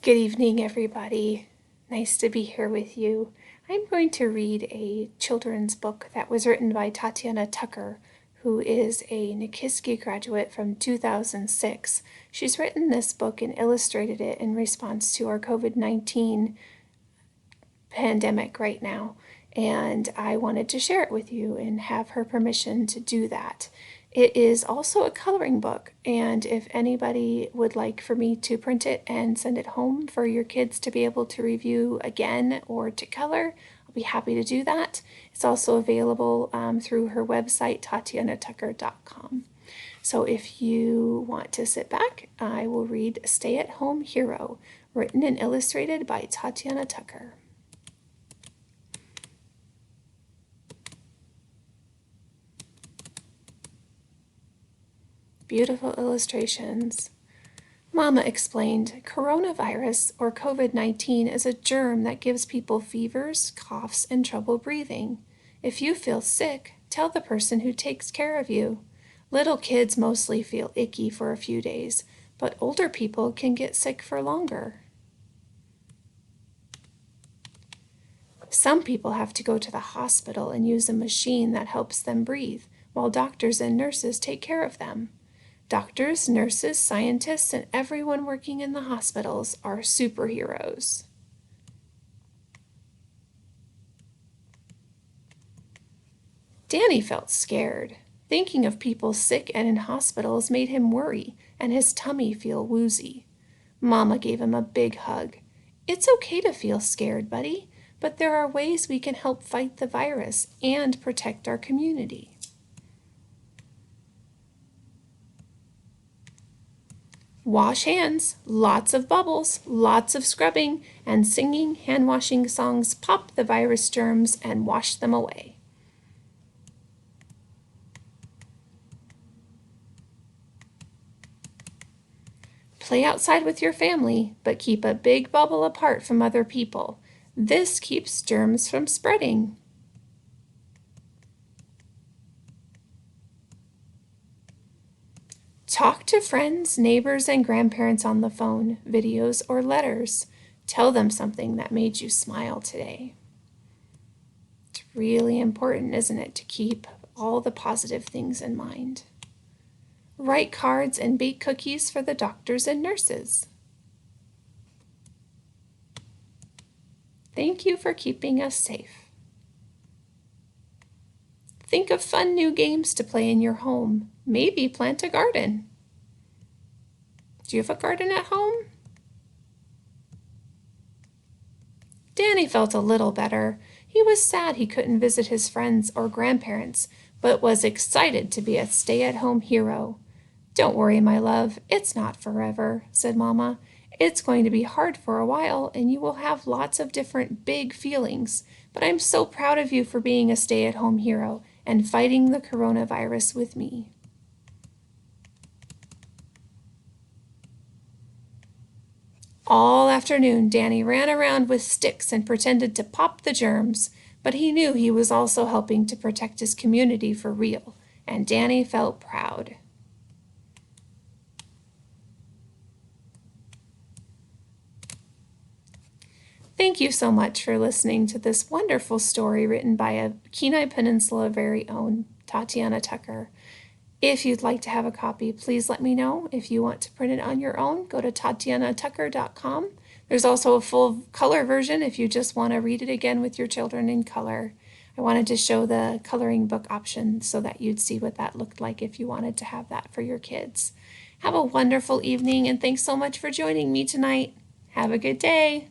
Good evening, everybody. Nice to be here with you. I'm going to read a children's book that was written by Tatiana Tucker, who is a Nikiski graduate from 2006. She's written this book and illustrated it in response to our COVID-19 pandemic right now, and I wanted to share it with you and have her permission to do that. It is also a coloring book, and if anybody would like for me to print it and send it home for your kids to be able to review again or to color, I'll be happy to do that. It's also available through her website, tatianatucker.com. So if you want to sit back, I will read Stay at Home Hero, written and illustrated by Tatiana Tucker. Beautiful illustrations. Mama explained, coronavirus, or COVID-19, is a germ that gives people fevers, coughs, and trouble breathing. If you feel sick, tell the person who takes care of you. Little kids mostly feel icky for a few days, but older people can get sick for longer. Some people have to go to the hospital and use a machine that helps them breathe, while doctors and nurses take care of them. Doctors, nurses, scientists, and everyone working in the hospitals are superheroes. Danny felt scared. Thinking of people sick and in hospitals made him worry, and his tummy feel woozy. Mama gave him a big hug. It's okay to feel scared, buddy, but there are ways we can help fight the virus and protect our community. Wash hands, lots of bubbles, lots of scrubbing, and singing hand-washing songs pop the virus germs and wash them away. Play outside with your family, but keep a big bubble apart from other people. This keeps germs from spreading. Talk to friends, neighbors, and grandparents on the phone, videos, or letters. Tell them something that made you smile today. It's really important, isn't it, to keep all the positive things in mind. Write cards and bake cookies for the doctors and nurses. Thank you for keeping us safe. Think of fun new games to play in your home. Maybe plant a garden. Do you have a garden at home? Danny felt a little better. He was sad he couldn't visit his friends or grandparents, but was excited to be a stay-at-home hero. Don't worry, my love, it's not forever, said Mama. It's going to be hard for a while, and you will have lots of different big feelings, but I'm so proud of you for being a stay-at-home hero and fighting the coronavirus with me. All afternoon, Danny ran around with sticks and pretended to pop the germs, but he knew he was also helping to protect his community for real, and Danny felt proud. Thank you so much for listening to this wonderful story written by a Kenai Peninsula very own Tatiana Tucker. If you'd like to have a copy, please let me know. If you want to print it on your own, go to tatianatucker.com. There's also a full color version if you just want to read it again with your children in color. I wanted to show the coloring book option so that you'd see what that looked like if you wanted to have that for your kids. Have a wonderful evening, and thanks so much for joining me tonight. Have a good day.